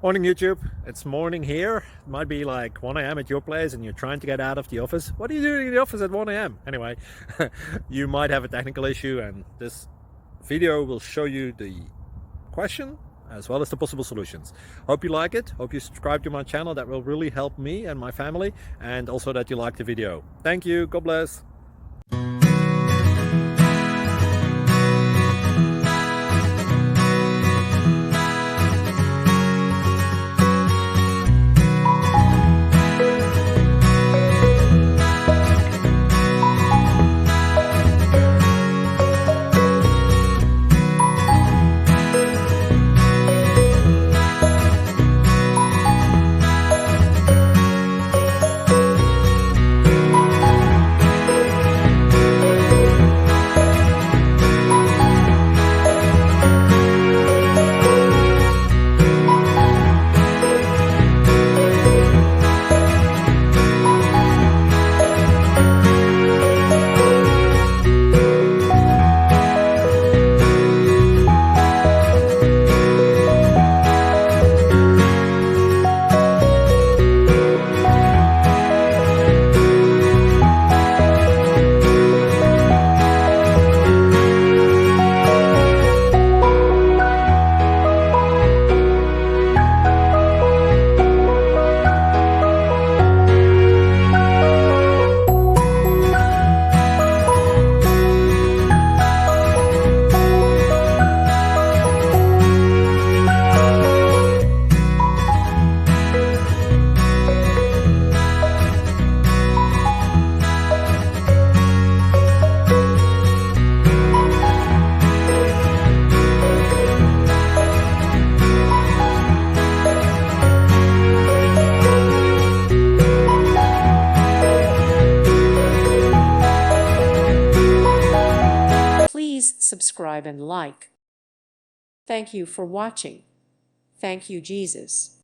Morning YouTube, it's morning here. It might be like 1 a.m. at your place and you're trying to get out of the office. What are you doing in the office at 1 a.m.? Anyway, you might have a technical issue and this video will show you the question as well as the possible solutions. Hope you like it, hope you subscribe to my channel. That will really help me and my family, and also that you like the video. Thank you, God bless. Please subscribe and like. Thank you for watching. Thank you, Jesus.